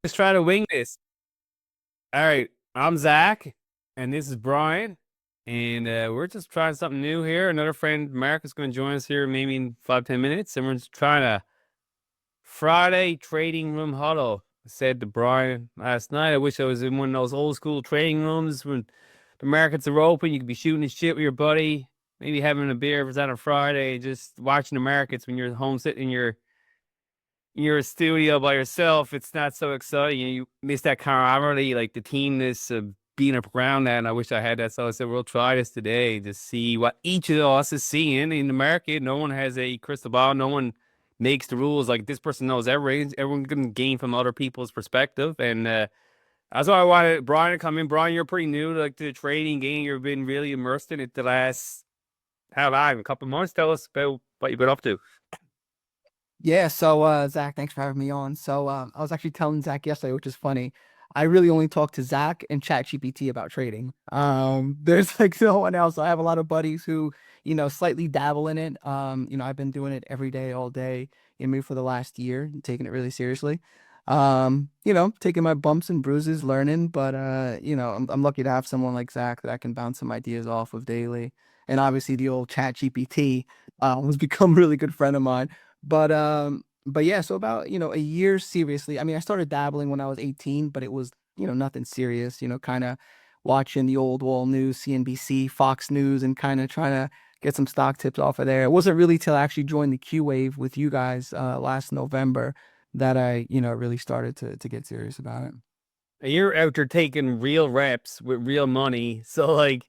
Just try to wing this. All right, I'm Zach, and this is Brian, and we're just trying something new here. Another friend, Mark, is going to join us here maybe in 5, 10 minutes, and we're just trying a Friday trading room huddle. I said to Brian last night, I wish I was in one of those old school trading rooms when the markets are open. You could be shooting the shit with your buddy, maybe having a beer if it's on a Friday, just watching the markets when you're home sitting in your studio by yourself. It's not so exciting. You miss that camaraderie, like the teamness of being around that. And I wish I had that. So I said, we'll try this today to see what each of us is seeing in the market. No one has a crystal ball. No one makes the rules. Like this person knows everything. Everyone can gain from other people's perspective. And that's why I wanted Brian to come in. Brian, you're pretty new to like the trading game. You've been really immersed in it the last how long? A couple of months. Tell us about what you've been up to. Yeah, so Zach, thanks for having me on. So I was actually telling Zach yesterday, which is funny. I really only talk to Zach and ChatGPT about trading. There's like no one else. I have a lot of buddies who, slightly dabble in it. I've been doing it every day, all day, maybe for the last year, taking it really seriously. Taking my bumps and bruises, learning, but I'm lucky to have someone like Zach that I can bounce some ideas off of daily. And obviously the old ChatGPT has become a really good friend of mine. But yeah, so about, a year seriously. I mean, I started dabbling when I was 18, but it was, nothing serious, kind of watching the old wall news, CNBC, Fox News, and kind of trying to get some stock tips off of there. It wasn't really till I actually joined the Q Wave with you guys last November that I, really started to get serious about it. And you're out there taking real reps with real money. So like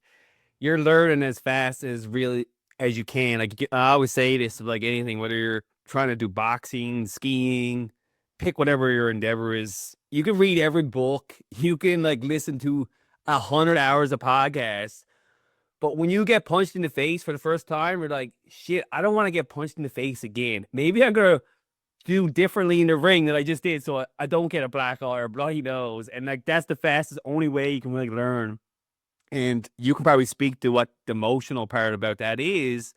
you're learning as fast as really as you can. Like I always say this, like anything, whether you're trying to do boxing, skiing, pick whatever your endeavor is. You can read every book. You can like listen to 100 hours of podcasts. But when you get punched in the face for the first time, you're like, shit, I don't want to get punched in the face again. Maybe I'm gonna do differently in the ring than I just did, so I don't get a black eye or a bloody nose. And like that's the fastest only way you can really learn. And you can probably speak to what the emotional part about that is,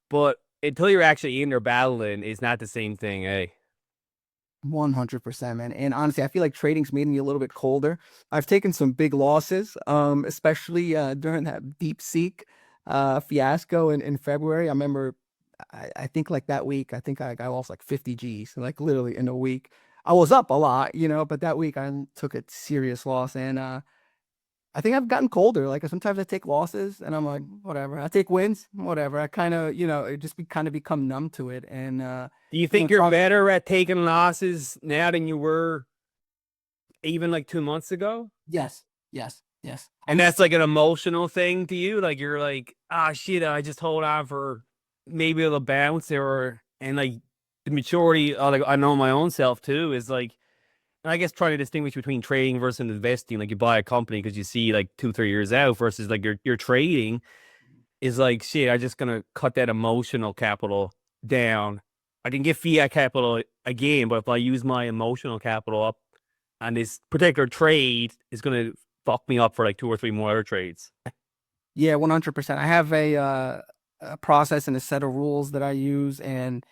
but until you're actually in there battling, it's not the same thing, eh? 100%, man. And honestly, I feel like trading's made me a little bit colder. I've taken some big losses, especially during that deep seek fiasco in February. I remember, I think like that week, I think I lost like 50 G's, like literally in a week. I was up a lot, but that week I took a serious loss. And I think I've gotten colder. Like sometimes I take losses and I'm like, whatever. I take wins, whatever. I kind of, it just kind of become numb to it. And, Do you think you're try. better at taking losses now than you were even like 2 months ago? Yes, yes, yes. And that's like an emotional thing to you? Like you're like, ah, shit, I just hold on for maybe a little bounce or, and like the maturity, like I know my own self too, is like, and I guess trying to distinguish between trading versus investing, like you buy a company because you see like 2, 3 years out versus like you're trading is like shit. I just gonna cut that emotional capital down. I can get fiat capital again, but if I use my emotional capital up on this particular trade, it's gonna fuck me up for like 2 or 3 more other trades. Yeah, 100%. I have a process and a set of rules that I use, and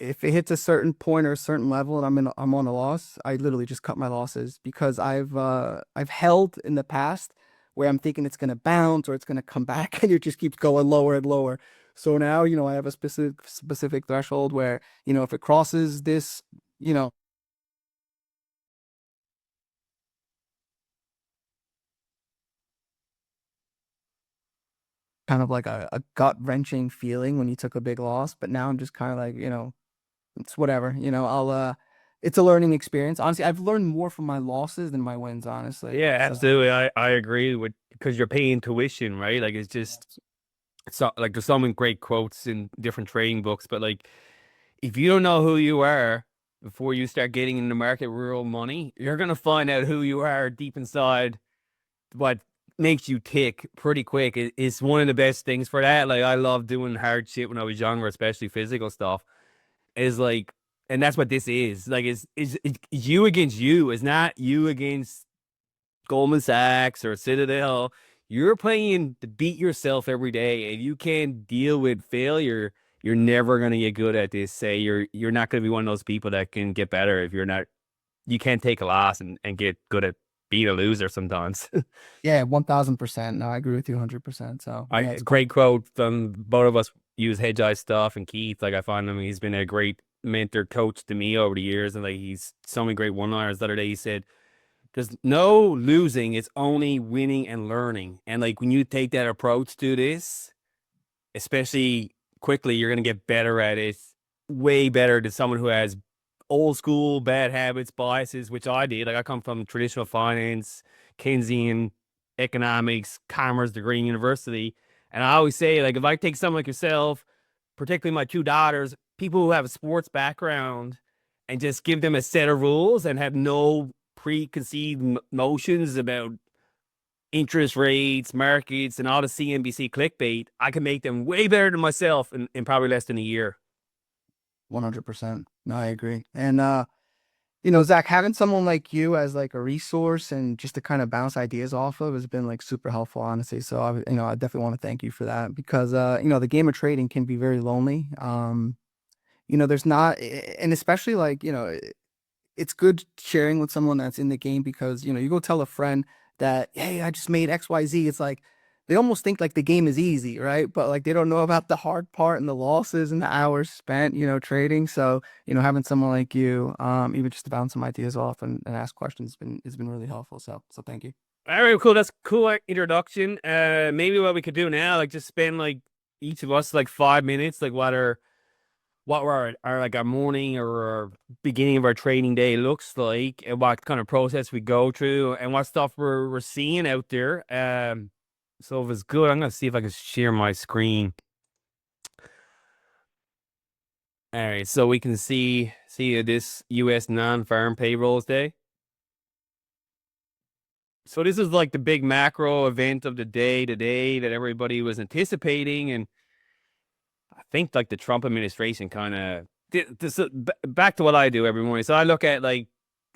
if it hits a certain point or a certain level and I'm on a loss, I literally just cut my losses because I've held in the past where I'm thinking it's gonna bounce or it's gonna come back and it just keeps going lower and lower. So now, I have a specific threshold where, if it crosses this, you know, kind of like a gut wrenching feeling when you took a big loss. But now I'm just kind of like, it's whatever. It's a learning experience. Honestly, I've learned more from my losses than my wins, honestly. Yeah, So absolutely. I agree with because you're paying tuition, right? Like it's just so like there's so many great quotes in different trading books, but like if you don't know who you are before you start getting in the market real money, you're gonna find out who you are deep inside what makes you tick pretty quick. It's one of the best things for that. Like I love doing hard shit when I was younger, especially physical stuff. Is like, and that's what this is. Like, it's you against you. It's not you against Goldman Sachs or Citadel. You're playing to beat yourself every day, and you can't deal with failure. You're never gonna get good at this. Say you're not gonna be one of those people that can get better if you're not. you can't take a loss and get good at being a loser sometimes. Yeah, 1000%. No, I agree with you 100%. So I yeah, it's cool. great quote from both of us use hedge eye stuff and Keith. Like I find him, he's been a great mentor coach to me over the years, and like he's so many great one-liners. The other day he said, "There's no losing; it's only winning and learning." And like when you take that approach to this, especially quickly, you're gonna get better at it, way better than someone who has old school bad habits, biases, which I did. Like I come from traditional finance, Keynesian economics, commerce degree in university. And I always say, like, if I take someone like yourself, particularly my two daughters, people who have a sports background, and just give them a set of rules and have no preconceived notions about interest rates, markets, and all the CNBC clickbait, I can make them way better than myself in probably less than a year. 100%. No, I agree. And Zach, having someone like you as like a resource and just to kind of bounce ideas off of has been like super helpful, honestly. So I definitely want to thank you for that because the game of trading can be very lonely. There's not, and especially like, it's good sharing with someone that's in the game because you go tell a friend that, hey, I just made XYZ. It's like they almost think like the game is easy, right? But like they don't know about the hard part and the losses and the hours spent trading. So having someone like you, even just to bounce some ideas off and ask questions has been really helpful. So thank you. All right, cool. That's a cool introduction. Maybe what we could do now, like just spend like each of us like 5 minutes, like what our like our morning or our beginning of our training day looks like, and what kind of process we go through, and what stuff we're seeing out there. So if it's good, I'm gonna see if I can share my screen. All right, so we can see this U.S. non-farm payrolls day. So this is like the big macro event of the day today that everybody was anticipating, and I think like the Trump administration kind of this back to what I do every morning. So I look at like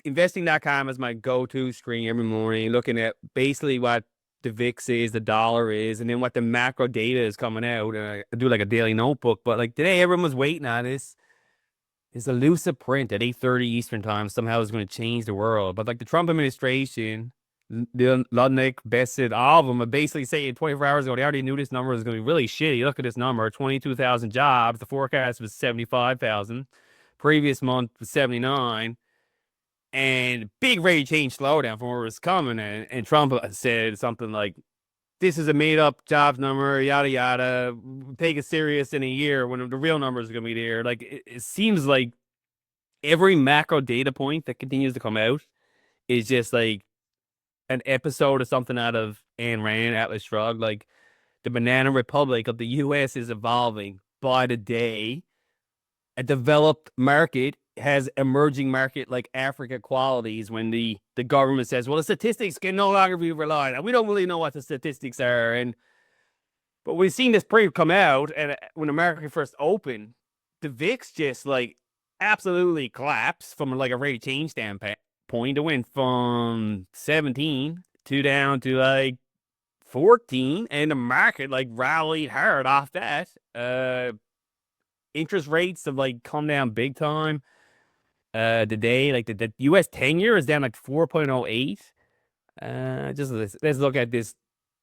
investing.com as my go-to screen every morning, looking at basically what the VIX is, the dollar is, and then what the macro data is coming out. And I do like a daily notebook. But like today, everyone was waiting on this. Is elusive print at 8:30 Eastern time somehow is going to change the world. But like the Trump administration, the Ludnick, Bassett, all of them are basically saying 24 hours ago, they already knew this number was going to be really shitty. Look at this number, 22,000 jobs. The forecast was 75,000. Previous month was 79. And big rate of change slowdown from where it was coming. And Trump said something like, this is a made up jobs number, yada, yada. Take it serious in a year when the real numbers are going to be there. Like, it seems like every macro data point that continues to come out is just like an episode of something out of Ayn Rand, Atlas Shrugged. Like the banana republic of the U.S. is evolving by the day. A developed market has emerging market like Africa qualities when the government says, well, the statistics can no longer be relied on. We don't really know what the statistics are. But we've seen this pre come out, and when America first opened, the VIX just like absolutely collapsed from like a rate of change standpoint. It went from 17 to down to like 14, and the market like rallied hard off that. Interest rates have like come down big time. Today, like the US 10 year is down like 4.08. Just let's look at this,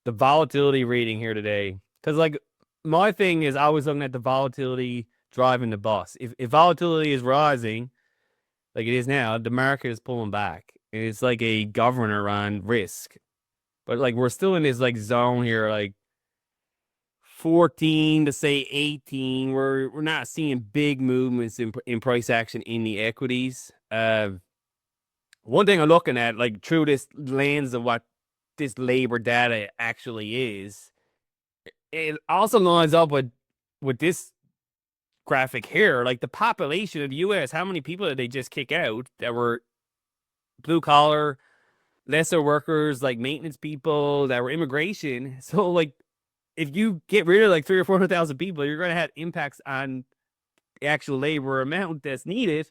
the volatility reading here today. Because like my thing is I was looking at the volatility driving the bus. If volatility is rising, like it is now, the market is pulling back. And it's like a governor on risk. But like we're still in this like zone here, like 14 to say 18. We're not seeing big movements in price action in the equities. One thing I'm looking at, like through this lens of what this labor data actually is, it also lines up with this graphic here. Like the population of the U.S., how many people did they just kick out that were blue collar, lesser workers, like maintenance people that were immigration? So like, if you get rid of like 300,000 or 400,000 people, you're going to have impacts on the actual labor amount that's needed.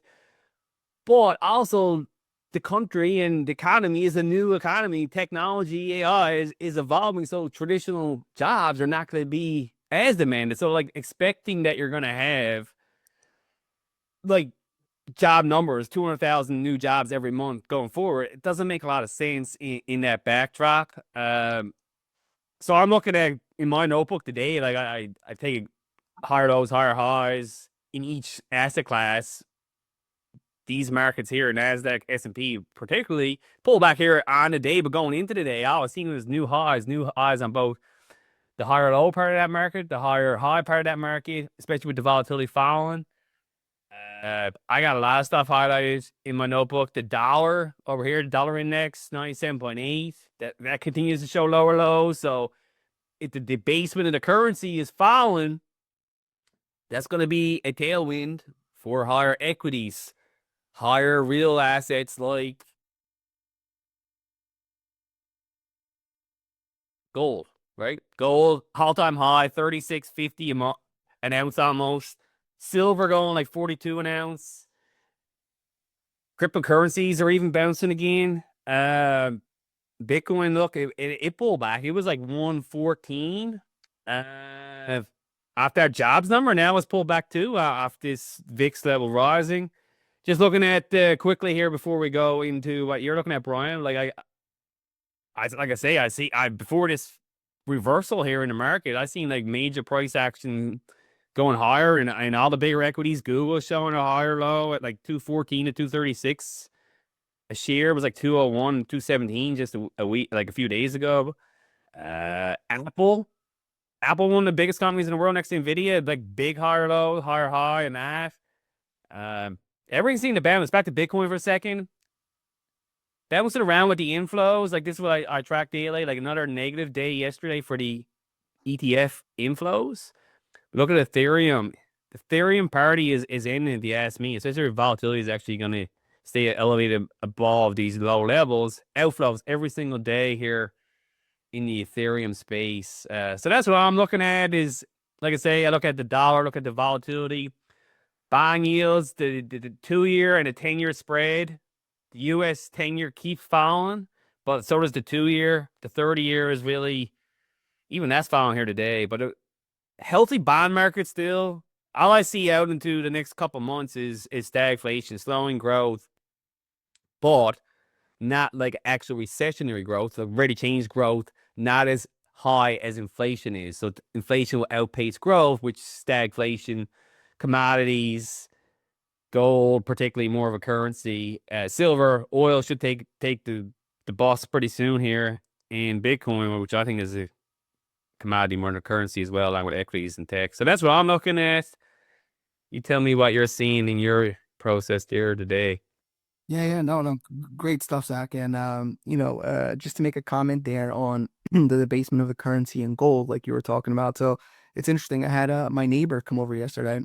But also, the country and the economy is a new economy. Technology, AI is evolving. So traditional jobs are not going to be as demanded. So like expecting that you're going to have like job numbers, 200,000 new jobs every month going forward, it doesn't make a lot of sense in that backdrop. So I'm looking at in my notebook today, like I take higher lows, higher highs in each asset class. These markets here, Nasdaq, S&P, particularly pull back here on the day, but going into the day, I was seeing those new highs on both the higher low part of that market, the higher high part of that market, especially with the volatility falling. I got a lot of stuff highlighted in my notebook. The dollar over here, the dollar index, 97.8. That continues to show lower lows. So if the debasement of the currency is falling, that's going to be a tailwind for higher equities, higher real assets like gold, right? Gold, all-time high, 36.50 an ounce almost. Silver going like 42 an ounce. Cryptocurrencies are even bouncing again. Bitcoin, look, it pulled back. It was like 114 off that jobs number. Now it's pulled back too off this VIX level rising. Just looking at quickly here before we go into what you're looking at, Brian. Like I say, I before this reversal here in the market, I seen like major price action going higher, and all the bigger equities. Google showing a higher low at like 214 to 236. A share was like 201, 217 just a week, like a few days ago. Apple, one of the biggest companies in the world next to Nvidia, like big higher low, higher high, and that. Everything seemed to bounce. Back to Bitcoin for a second. Bouncing around with the inflows. Like this is what I track daily. Like another negative day yesterday for the ETF inflows. Look at Ethereum. The Ethereum party is ending, if you ask me. Especially if volatility is actually going to stay elevated above these low levels. Outflows every single day here in the Ethereum space. So that's what I'm looking at is, like I say, I look at the dollar, look at the volatility. Bond yields, the 2-year and the 10-year spread. The U.S. 10-year keeps falling, but so does the 2-year. The 30-year is really, even that's falling here today. But a healthy bond market still. All I see out into the next couple months is stagflation, slowing growth, but not like actual recessionary growth. So ready change growth, not as high as inflation is. So inflation will outpace growth, which stagflation, commodities, gold, particularly more of a currency. Silver, oil should take the boss pretty soon here, and Bitcoin, which I think is a commodity more than a currency as well, along with equities and tech. So that's what I'm looking at. You tell me what you're seeing in your process there today. Yeah, no, no, great stuff, Zach. And just to make a comment there on the debasement of the currency and gold, like you were talking about. So it's interesting. I had my neighbor come over yesterday,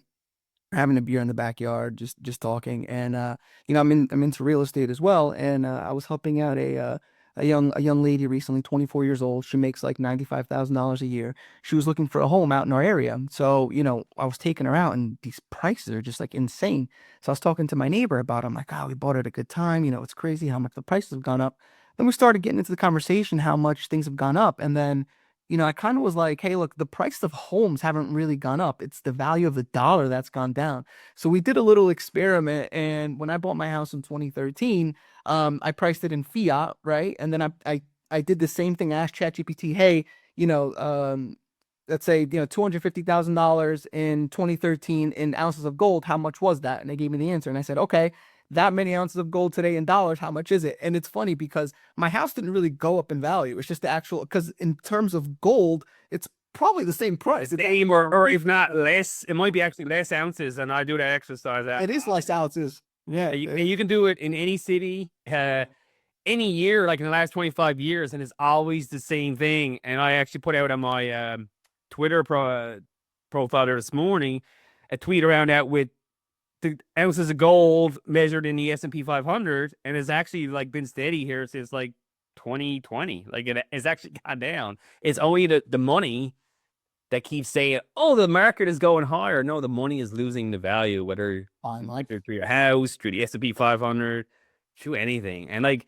having a beer in the backyard, just talking. And I'm into real estate as well, and I was helping out a young lady recently, 24 years old. She makes like $95,000 a year. She was looking for a home out in our area. So, I was taking her out, and these prices are just like insane. So I was talking to my neighbor about it. I'm like, oh, we bought it at a good time. It's crazy how much the prices have gone up. Then we started getting into the conversation how much things have gone up. And then I kind of was like, hey, look, the price of homes haven't really gone up. It's the value of the dollar that's gone down. So we did a little experiment. And when I bought my house in 2013, I priced it in fiat, right? And then I did the same thing. I asked ChatGPT, hey, you know, um, let's say, $250,000 in 2013 in ounces of gold. How much was that? And they gave me the answer. And I said, okay, that many ounces of gold today in dollars, how much is it? And it's funny because my house didn't really go up in value. It's just the actual, because in terms of gold, it's probably the same price. Same, or if not less, it might be actually less ounces. And I do that exercise. It is less ounces. Yeah. You can do it in any city, any year, like in the last 25 years, and it's always the same thing. And I actually put out on my Twitter profile there this morning a tweet around that with the ounces of gold measured in the S&P 500, and it's actually like been steady here since like 2020. Like it's actually gone down. It's only the money that keeps saying, "Oh, the market is going higher." No, the money is losing the value, whether through your house, through the S&P 500, through anything. And like,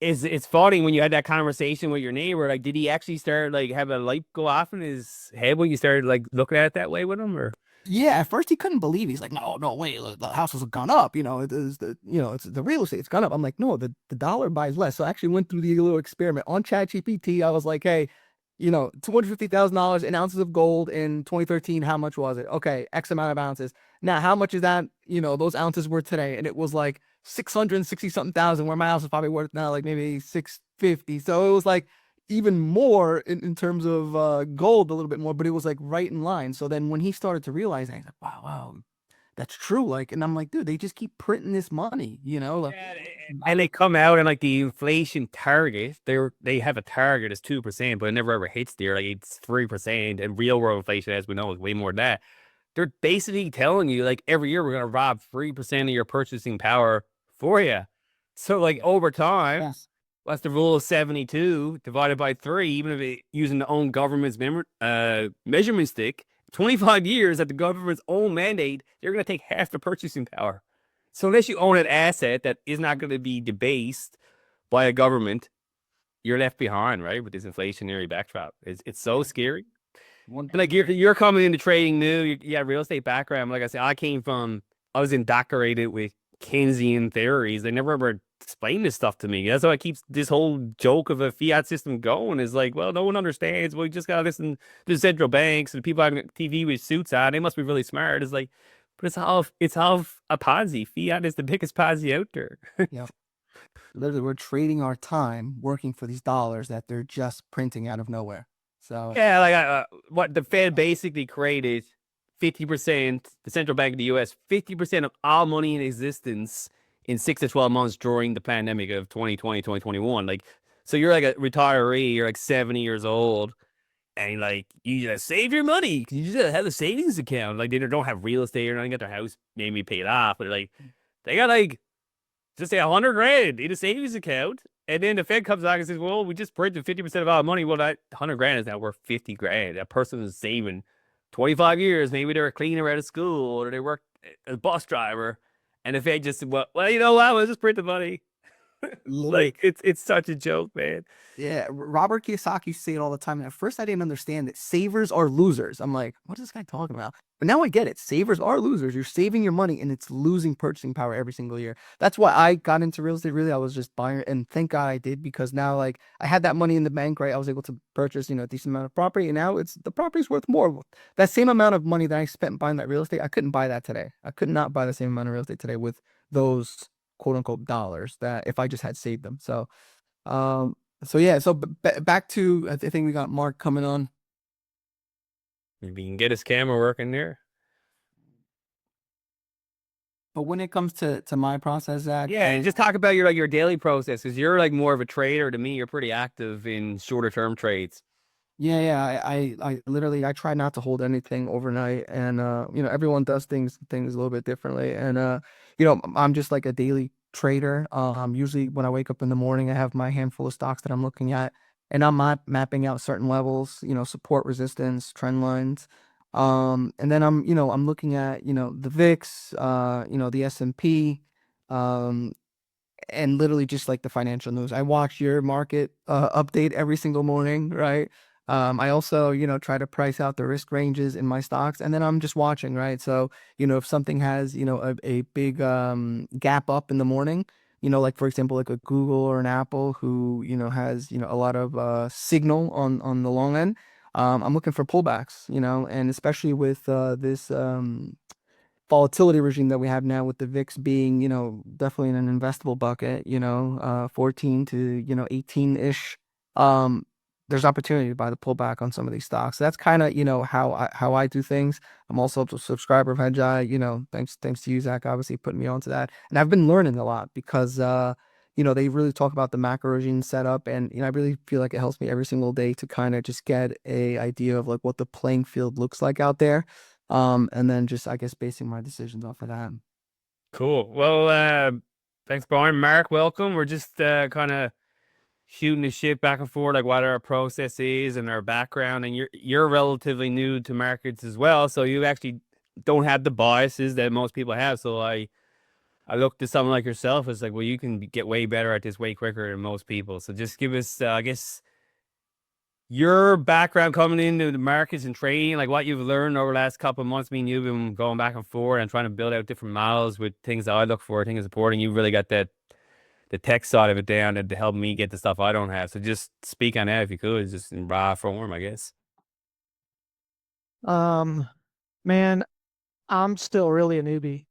it's funny when you had that conversation with your neighbor. Like, did he actually start like have a light go off in his head when you started like looking at it that way with him, or? Yeah, at first he couldn't believe it. He's like, no, no, wait, look, the house has gone up. It is it's the real estate, it's gone up. I'm like, no, the dollar buys less. So I actually went through the little experiment on ChatGPT. I was like, hey, $250,000 in ounces of gold in 2013. How much was it? Okay, X amount of ounces. Now, how much is that? Those ounces were today, and it was like 660 something thousand. Where my house is probably worth now, like maybe 650. So it was like even more in terms of gold, a little bit more, but it was like right in line. So then when he started to realize that, he's like, wow, wow, that's true. Like, and I'm like, dude, they just keep printing this money, like, Yeah, and they come out and like the inflation target, they have a target as 2%, but it never ever hits there. Like it's 3%, and real world inflation, as we know, is way more than that. They're basically telling you like every year we're gonna rob 3% of your purchasing power for you. So like over time, yes, that's the rule of 72 divided by three, even if it using the own government's measurement stick. 25 years at the government's own mandate, they're going to take half the purchasing power. So unless you own an asset that is not going to be debased by a government, you're left behind, right? With this inflationary backdrop. It's so yeah, scary. one, And like you're coming into trading new, you got real estate background. Like I said, I was indoctrinated with Keynesian theories. They never ever explained this stuff to me. That's why I keep this whole joke of a fiat system going. Is like, well, no one understands. Well, you just gotta listen to the central banks and people on TV with suits on. They must be really smart. It's like, but it's all a Ponzi. Fiat is the biggest Ponzi out there. you know, literally, we're trading our time working for these dollars that they're just printing out of nowhere. So, Yeah, like what the Fed basically created 50%, the central bank of the US, 50% of all money in existence in 6 to 12 months during the pandemic of 2020, 2021. Like, so you're like a retiree, you're like 70 years old, and like you just save your money because you just have a savings account. Like, they don't have real estate or nothing, got their house maybe paid off, but like, they got like just say 100 grand in a savings account. And then the Fed comes back and says, well, we just printed 50% of our money. Well, that 100 grand is now worth 50 grand. That person is saving 25 years. Maybe they're a cleaner out of school or they work as a bus driver. And the Fed just said, well, you know what? We'll just print the money. literally, Like, it's such a joke, man. yeah, Robert Kiyosaki say it all the time. And at first, I didn't understand that savers are losers. I'm like, what is this guy talking about? But now I get it. Savers are losers. You're saving your money and it's losing purchasing power every single year. That's why I got into real estate. Really, I was just buying, and thank God I did, because now, like, I had that money in the bank, right? I was able to purchase, a decent amount of property, and now the property's worth more. That same amount of money that I spent buying that real estate, I couldn't buy that today. I could not buy the same amount of real estate today with those quote unquote dollars that if I just had saved them. Um, so yeah, so back to I think we got Mark coming on. If you can get his camera working there. But when it comes to my process, Zach, Yeah, and just talk about your daily process because you're like more of a trader to me. You're pretty active in shorter term trades. yeah, I literally I try not to hold anything overnight, and everyone does things a little bit differently, and I'm just like a daily trader. Usually when I wake up in the morning, I have my handful of stocks that I'm looking at, and I'm mapping out certain levels, support, resistance, trend lines. And then I'm looking at, the VIX, the S&P, um, and literally just like the financial news. I watch your market update every single morning, right? I also, try to price out the risk ranges in my stocks, and then I'm just watching, right? So, if something has, a big gap up in the morning, like for example, like a Google or an Apple who, has, a lot of signal on the long end, I'm looking for pullbacks, and especially with this volatility regime that we have now with the VIX being, definitely in an investable bucket, 14 to, 18-ish. Um, there's opportunity to buy the pullback on some of these stocks. So that's kind of, how I do things. I'm also a subscriber of Hedgeye, thanks to you, Zach, obviously putting me onto that. And I've been learning a lot because they really talk about the macro regime setup, and I really feel like it helps me every single day to kind of just get a idea of like what the playing field looks like out there. And then just I guess basing my decisions off of that. Cool. Well, thanks, Brian. Mark, welcome. We're just kind of shooting the shit back and forth, like what our process is and our background. And you're relatively new to markets as well, so you actually don't have the biases that most people have. So I looked at someone like yourself as like, well, you can get way better at this way quicker than most people. So just give us, I guess, your background coming into the markets and trading, like what you've learned over the last couple of months, me and you've been going back and forth and trying to build out different models with things that I look for, things supporting. You really got that the tech side of it down to help me get the stuff I don't have. So just speak on that if you could, just in raw form, I guess. Um, Man, I'm still really a newbie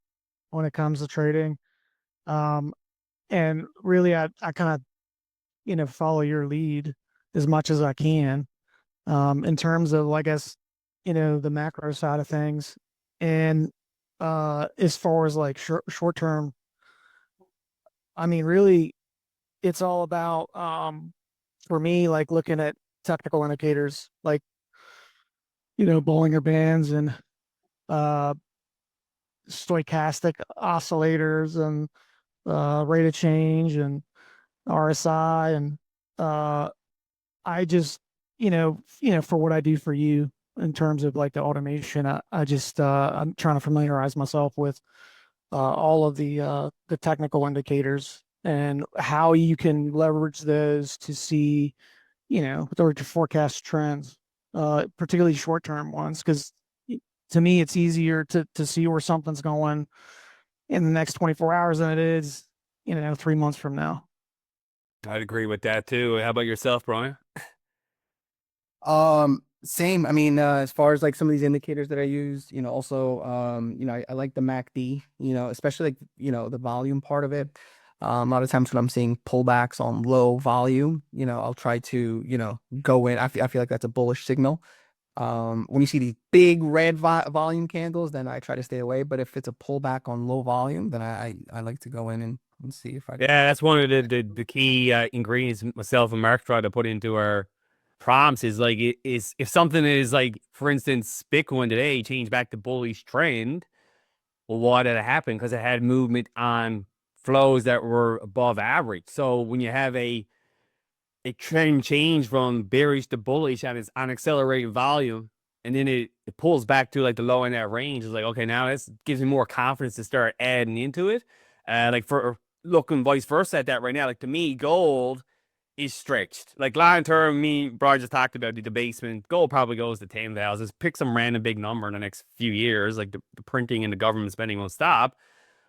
when it comes to trading. Um, and really I kind of, follow your lead as much as I can. In terms of, I guess, the macro side of things. And as far as like short term, I mean, really it's all about for me, like looking at technical indicators like, Bollinger Bands and uh stochastic oscillators and rate of change and RSI and uh, I just for what I do for you in terms of like the automation, I just I'm trying to familiarize myself with all of the technical indicators and how you can leverage those to see or to forecast trends, particularly short term ones, because to me it's easier to see where something's going in the next 24 hours than it is, 3 months from now. I'd agree with that too. How about yourself, Brian? Same. I mean, as far as like some of these indicators that I use, also, I like the MACD, especially like, the volume part of it. A lot of times when I'm seeing pullbacks on low volume, I'll try to, go in. I feel like that's a bullish signal. When you see these big red volume candles, then I try to stay away. But if it's a pullback on low volume, then I like to go in and see if I. Yeah, that's one of the key ingredients myself and Mark try to put into our prompts is like it is if something is like, for instance, Bitcoin today changed back to bullish trend. Well, why did it happen? Because it had movement on flows that were above average. So when you have a trend change from bearish to bullish and it's on accelerated volume, and then it pulls back to like the low end of that range. It's like, okay, now this gives me more confidence to start adding into it. Like for looking vice versa at that right now, like to me, gold is stretched. Like long term, me, Brian just talked about the debasement. Gold probably goes to 10,000. Pick some random big number in the next few years. Like the printing and the government spending won't stop.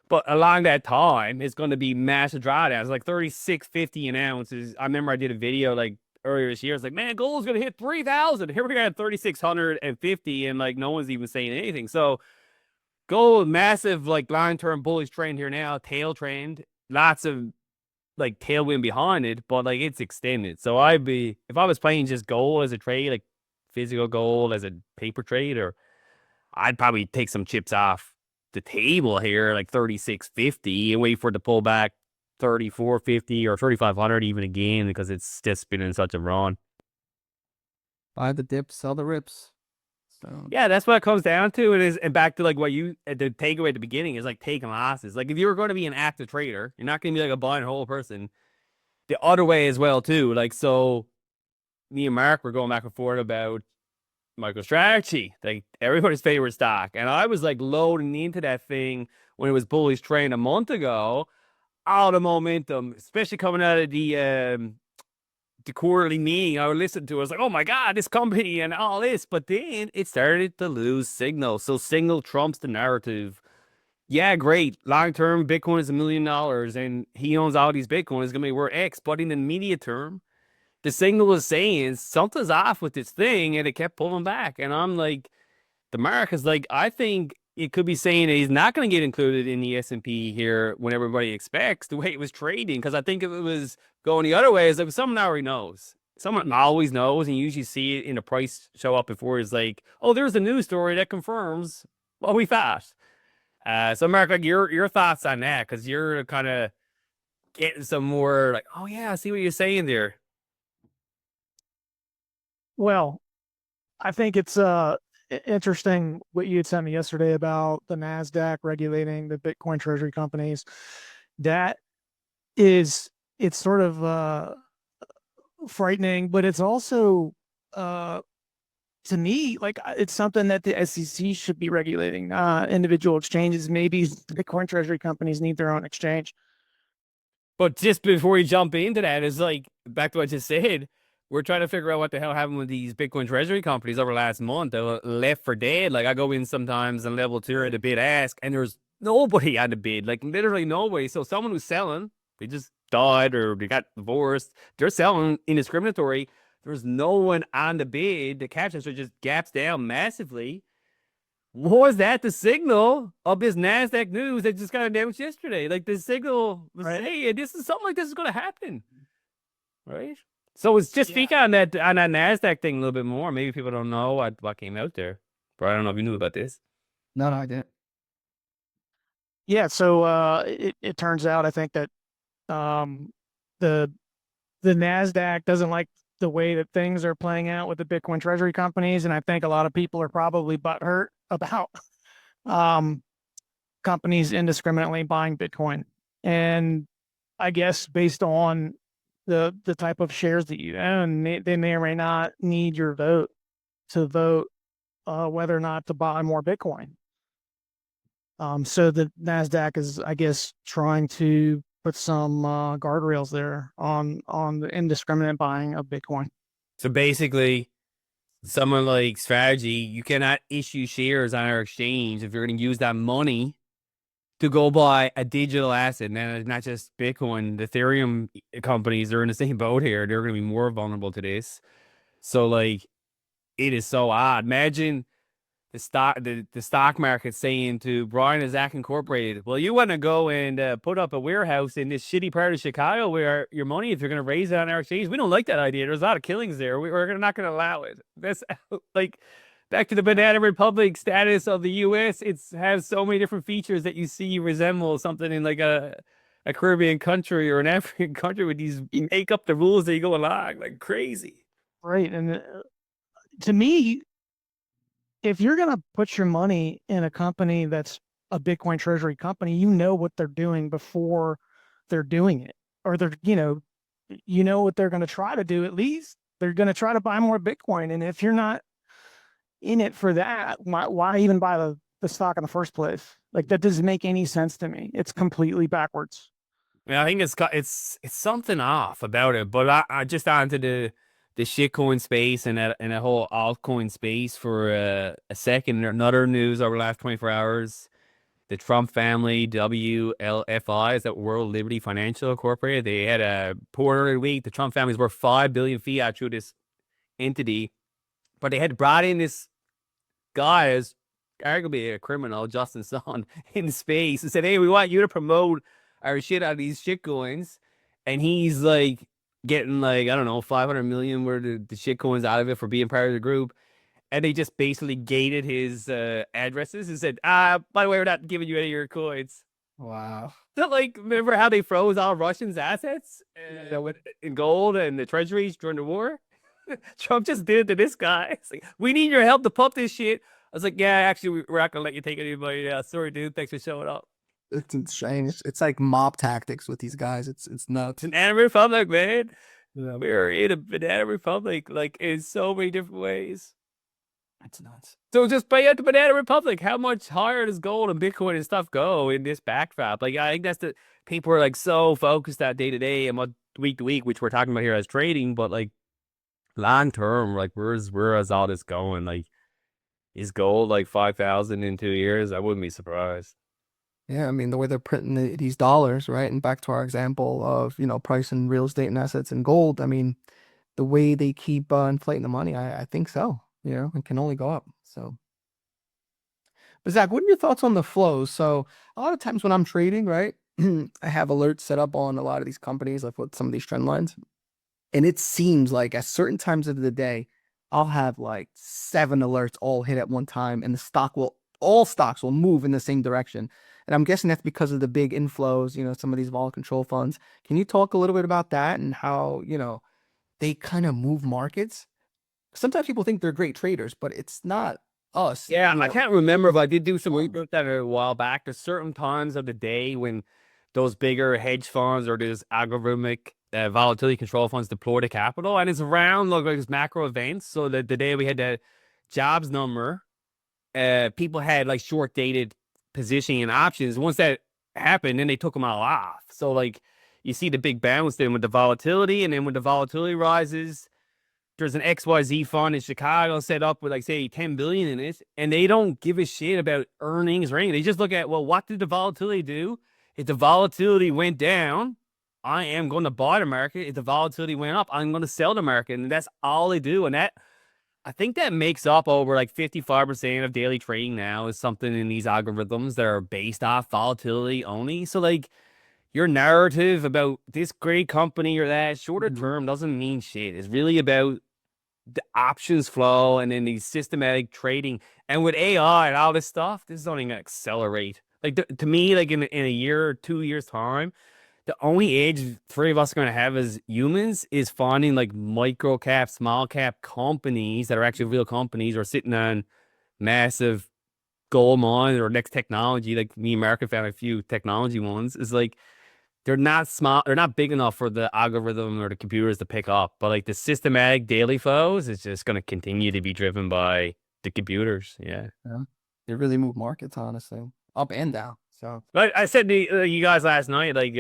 But along that time, it's going to be massive drawdowns, like 36.50 an ounce. I remember I did a video like earlier this year. It's like, man, gold's going to hit 3,000. Here we got 3,650, and like no one's even saying anything. So gold, massive like long term bullish trend here now, tail trend, lots of like tailwind behind it, but like it's extended. So I'd be if I was playing just gold as a trade, like physical gold as a paper trade, or I'd probably take some chips off the table here, like 36.50, and wait for it to pull back 34.50 or 3,500 even again because it's just been in such a run. Buy the dips, sell the rips. So Yeah, that's what it comes down to. It is, and back to like what you the takeaway at the beginning is like taking losses. Like if you were going to be an active trader, you're not going to be like a buy and hold person. The other way as well too. Like so, me and Mark were going back and forth about MicroStrategy, like everybody's favorite stock. And I was like loading into that thing when it was bullish trend a month ago. All the momentum, especially coming out of the quarterly meeting I listened to, I was like, oh my God, this company and all this. But then it started to lose signal. So signal trumps the narrative. Yeah, great. Long term, Bitcoin is $1 million and he owns all these Bitcoin. It's gonna be worth X. But in the immediate term, the signal was saying something's off with this thing, and it kept pulling back. And I'm like, the mark is like, I think it could be saying that he's not going to get included in the S&P here when everybody expects the way it was trading. Because I think if it was going the other way, it's like someone already knows. Someone always knows, and you usually see it in the price show up before it's like, oh, there's a news story that confirms what we thought. So Mark, like your thoughts on that, because you're kind of getting some more like, oh yeah, I see what you're saying there. Well, I think it's interesting what you had sent me yesterday about the Nasdaq regulating the Bitcoin treasury companies. That is, it's sort of frightening, but it's also uh to me like it's something that the SEC should be regulating. Individual exchanges, maybe Bitcoin treasury companies need their own exchange. But just before you jump into that, it's like back to what I just said. we're trying to figure out what the hell happened with these Bitcoin treasury companies over the last month. They were left for dead. Like I go in sometimes on level 2 at the bid ask, and there's nobody on the bid, like literally nobody. So someone who's selling, they just died or they got divorced. They're selling indiscriminatory. There's no one on the bid. The catch so just gaps down massively. Was that the signal of this NASDAQ news that just got announced yesterday? Like the signal was saying this is something like this is going to happen, right? So it's just speak on that NASDAQ thing a little bit more. Maybe people don't know what came out there. But I don't know if you knew about this. No, I didn't. Yeah, so it turns out I think that the NASDAQ doesn't like the way that things are playing out with the Bitcoin treasury companies, and I think a lot of people are probably butthurt about companies indiscriminately buying Bitcoin. And I guess based on the type of shares that you own, they may or may not need your vote to vote whether or not to buy more Bitcoin. So the NASDAQ is, I guess, trying to put some guardrails there on the indiscriminate buying of Bitcoin. So basically, someone like Strategy, you cannot issue shares on our exchange if you're going to use that money to go buy a digital asset. And then it's not just Bitcoin. The Ethereum companies are in the same boat here. They're going to be more vulnerable to this. So, like, it is so odd. Imagine the stock market saying to Brian and Zach Incorporated, well, you want to go and put up a warehouse in this shitty part of Chicago where your money, if you're going to raise it on our exchange, we don't like that idea. There's a lot of killings there. We're not going to allow it. That's like back to the Banana Republic status of the U.S. It has so many different features that you see resemble something in like a Caribbean country or an African country with these make up the rules that you go along like crazy. Right. And to me, if you're going to put your money in a company that's a Bitcoin treasury company, you know what they're doing before they're doing it, or they're, you know what they're going to try to do. At least they're going to try to buy more Bitcoin. And if you're not in it for that, why even buy the stock in the first place? Like that doesn't make any sense to me. It's completely backwards. Yeah, I think it's something off about it. But I just onto the shitcoin space and that whole altcoin space for a second. Another news over the last 24 hours. The Trump family, WLFI, is that World Liberty Financial Incorporated. They had a poor week. The Trump family's worth 5 billion fiat through this entity, but they had brought in this guy as arguably a criminal, Justin Sun, in space and said, hey, we want you to promote our shit out of these shitcoins. And he's like getting like, I don't know, 500 million worth of the shitcoins out of it for being part of the group. And they just basically gated his addresses and said, by the way, we're not giving you any of your coins. Wow. So, like, remember how they froze all Russians' assets in gold and the treasuries during the war? Trump just did it to this guy. It's like, we need your help to pump this shit. I was like, yeah, actually, we're not going to let you take anybody. Yeah, sorry, dude. Thanks for showing up. It's insane. It's like mob tactics with these guys. It's nuts. It's an Banana Republic, man. We're in a Banana Republic, like, in so many different ways. That's nuts. So just pay out the Banana Republic. How much higher does gold and Bitcoin and stuff go in this backdrop? Like, I think that's the people are like so focused that day to day and what week to week, which we're talking about here as trading, but like long term, like where is all this going? Like, is gold like 5,000 in 2 years? I wouldn't be surprised. Yeah, I mean the way they're printing these dollars, right? And back to our example of price and real estate and assets and gold. I mean, the way they keep inflating the money, I think so. It can only go up. So, but Zach, what are your thoughts on the flows? So a lot of times when I'm trading, right, I have alerts set up on a lot of these companies, like with some of these trend lines, and it seems like at certain times of the day, I'll have like 7 alerts all hit at one time, and all stocks will move in the same direction. And I'm guessing that's because of the big inflows, some of these vol control funds. Can you talk a little bit about that and how, they kind of move markets? Sometimes people think they're great traders, but it's not us. Yeah, I can't remember, but I did do some research that a while back. There's certain times of the day when those bigger hedge funds or those algorithmic volatility control funds deploy the capital, and it's around like these macro events. So that the day we had the jobs number, people had like short dated positioning and options. Once that happened, then they took them all off. So like you see the big bounce then with the volatility, and then when the volatility rises, there's an XYZ fund in Chicago set up with like say 10 billion in it, and they don't give a shit about earnings or anything. They just look at, well, what did the volatility do? If the volatility went down, I am going to buy the market. If the volatility went up, I'm going to sell the market. And that's all they do. And that, I think that makes up over like 55% of daily trading now is something in these algorithms that are based off volatility only. So like your narrative about this great company or that shorter term doesn't mean shit. It's really about the options flow and then the systematic trading. And with AI and all this stuff, this is only going to accelerate. Like to me, like in a year or 2 years time, the only edge three of us are going to have as humans is finding like micro cap, small cap companies that are actually real companies or sitting on massive gold mines or next technology. Like me and America found a few technology ones. Is like they're not small, they're not big enough for the algorithm or the computers to pick up. But like the systematic daily flows is just going to continue to be driven by the computers. Yeah. They really move markets, honestly, up and down. So But I said to you guys last night, like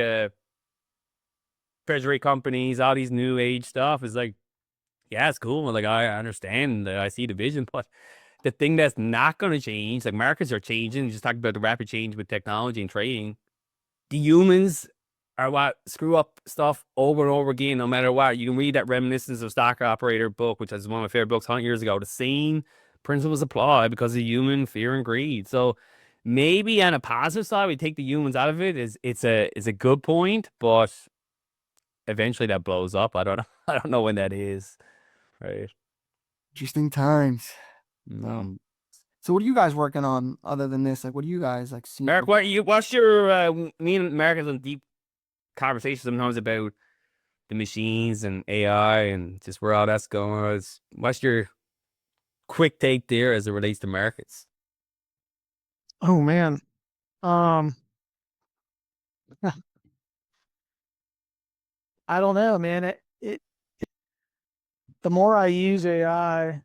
treasury companies, all these new age stuff is like, yeah, it's cool. Like I understand that, I see the vision, but the thing that's not going to change, like markets are changing. You just talked about the rapid change with technology and trading. The humans are what screw up stuff over and over again, no matter what. You can read that Reminiscence of Stock Operator book, which is one of my favorite books 100 years ago. The same principles apply because of human fear and greed. So maybe on a positive side, we take the humans out of it. It's a good point, but eventually that blows up. I don't know. I don't know when that is. Right. interesting times. Mm. So what are you guys working on other than this? Like, what do you guys like see? Mark, what's your me and Mark has a deep conversation sometimes about the machines and AI and just where all that's going. What's your quick take there as it relates to markets? Oh man. Um, I don't know, man. The more I use AI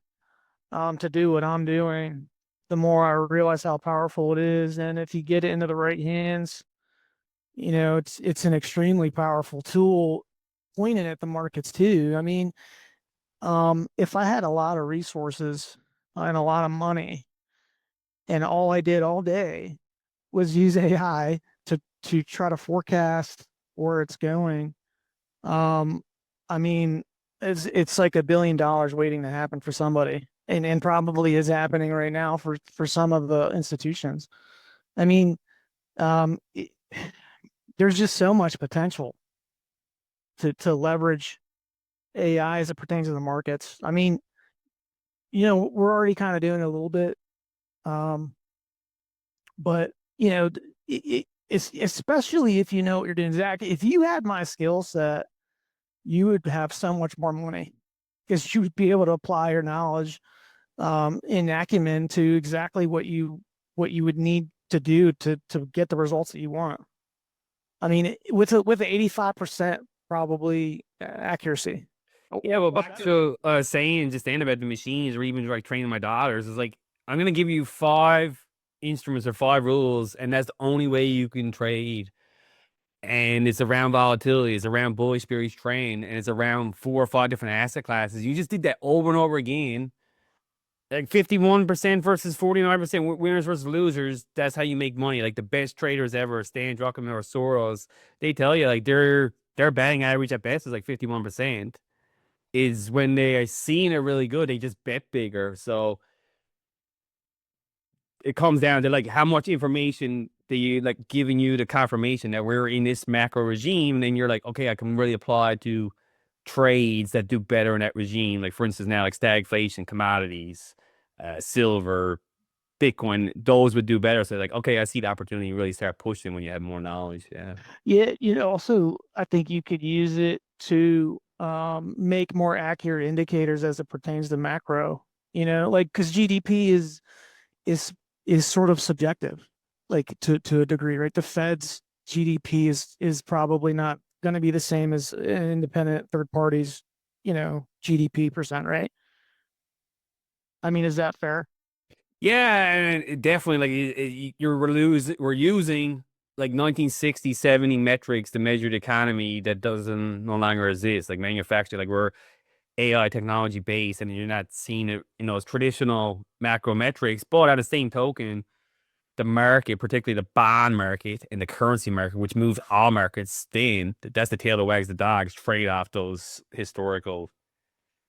to do what I'm doing, the more I realize how powerful it is. And if you get it into the right hands, it's an extremely powerful tool pointed at the markets too. I mean, if I had a lot of resources and a lot of money, and all I did all day was use AI to try to forecast where it's going, um, I mean, it's like $1 billion waiting to happen for somebody, and probably is happening right now for some of the institutions. I mean, um, it, there's just so much potential to leverage AI as it pertains to the markets. I mean, we're already kind of doing it a little bit, um, but it's especially if you know what you're doing. Zach, if you had my skill set, you would have so much more money because you would be able to apply your knowledge and acumen to exactly what you would need to do to get the results that you want. I mean, with an 85% probably accuracy. Yeah, well, back to saying just saying about the machines or even like training my daughters is like I'm gonna give you 5 instruments or 5 rules, and that's the only way you can trade. And it's around volatility, it's around bullish bearish trend, and it's around 4 or 5 different asset classes. You just did that over and over again. Like 51% versus 49% winners versus losers. That's how you make money. Like the best traders ever, Stan Druckenmiller or Soros, they tell you like their batting average at best is like 51%. Is when they are seeing it really good, they just bet bigger. So it comes down to like how much information that you like giving you the confirmation that we're in this macro regime. And then you're like, okay, I can really apply to trades that do better in that regime. Like for instance, now like stagflation, commodities, silver, Bitcoin, those would do better. So like, okay, I see the opportunity to really start pushing when you have more knowledge. Yeah. Yeah, also I think you could use it to make more accurate indicators as it pertains to macro. Like because GDP is is sort of subjective, like to a degree, right? The Fed's GDP is probably not going to be the same as an independent third parties, GDP percent, right? I mean, is that fair? Yeah, and it definitely we're using like 1960, 70 metrics to measure the economy that doesn't no longer exist, like manufacturing. Like AI technology based, and you're not seeing it, as traditional macro metrics. But at the same token, the market, particularly the bond market and the currency market, which moves all markets, then that's the tail that wags the dog, straight off those historical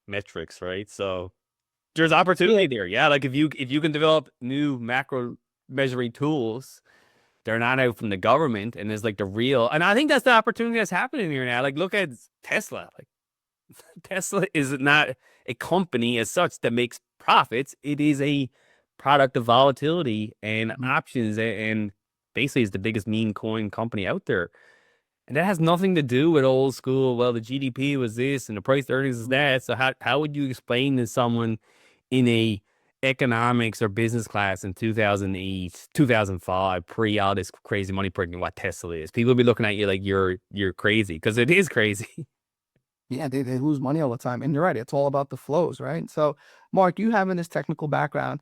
metrics, right? So there's opportunity there. Yeah, like if you can develop new macro measuring tools, they're not out from the government, and there's like the real, and I think that's the opportunity that's happening here now. Like look at Tesla. Like Tesla is not a company as such that makes profits. It is a product of volatility and options, and basically is the biggest meme coin company out there. And that has nothing to do with old school. Well, the GDP was this and the price to earnings is that. So how would you explain to someone in a economics or business class in 2008, 2005, pre all this crazy money printing, what Tesla is? People will be looking at you like you're crazy, because it is crazy. Yeah, they lose money all the time. And you're right, it's all about the flows, right? So, Mark, you having this technical background,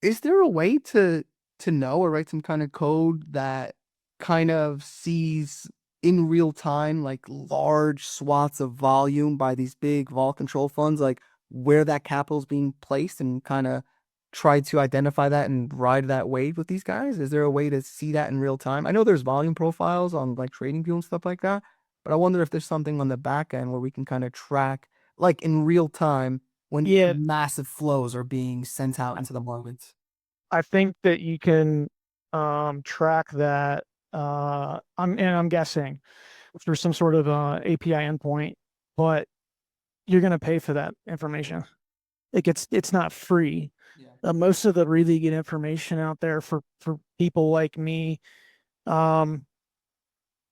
is there a way to know or write some kind of code that kind of sees in real time like large swaths of volume by these big vol control funds, like where that capital is being placed, and kind of try to identify that and ride that wave with these guys? Is there a way to see that in real time? I know there's volume profiles on like TradingView and stuff like that, but I wonder if there's something on the back end where we can kind of track like in real time when Yeah, massive flows are being sent out into the markets. I think that you can track that. I'm guessing through some sort of API endpoint, but you're going to pay for that information. It's not free. Yeah. Most of the really good information out there for people like me, um,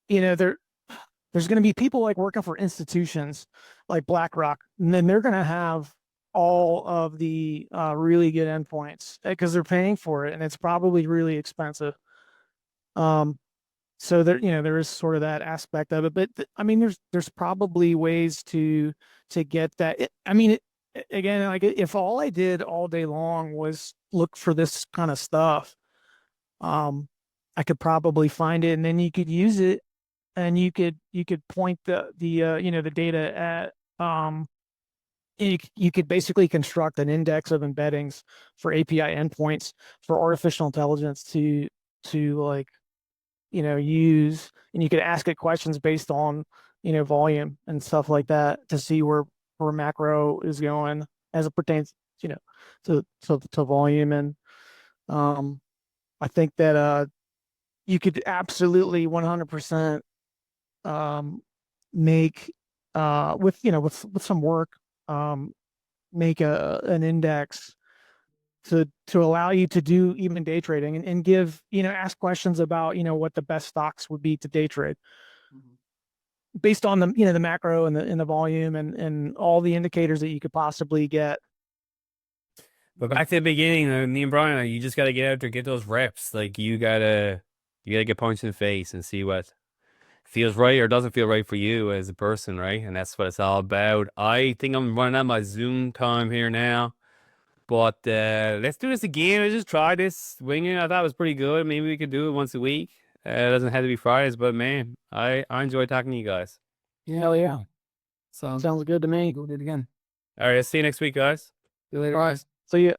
there's going to be people like working for institutions like BlackRock, and then they're going to have all of the really good endpoints because they're paying for it, and it's probably really expensive. So there is sort of that aspect of it, but I mean, there's probably ways to get that. Again, like if all I did all day long was look for this kind of stuff, I could probably find it, and then you could use it, and you could point the data at you could basically construct an index of embeddings for API endpoints for artificial intelligence to like use, and you could ask it questions based on volume and stuff like that to see where macro is going as it pertains you know to volume. And um I think that you could absolutely 100% make with some work, um make an index to allow you to do even day trading, and give ask questions about what the best stocks would be to day trade based on the macro and the volume and all the indicators that you could possibly get. But back to the beginning, me and Brian, you just got to get out there, get those reps. Like you gotta get punched in the face and see what feels right or doesn't feel right for you as a person, right? And that's what it's all about. I think I'm running out my Zoom time here now, but let's do this again. Let's just try this winging. I thought it was pretty good. Maybe we could do it once a week. It doesn't have to be Fridays, but man, I enjoy talking to you guys. Yeah. Hell yeah. So Sounds good to me. go do it again. All right, see you next week, guys. See you later, guys. So you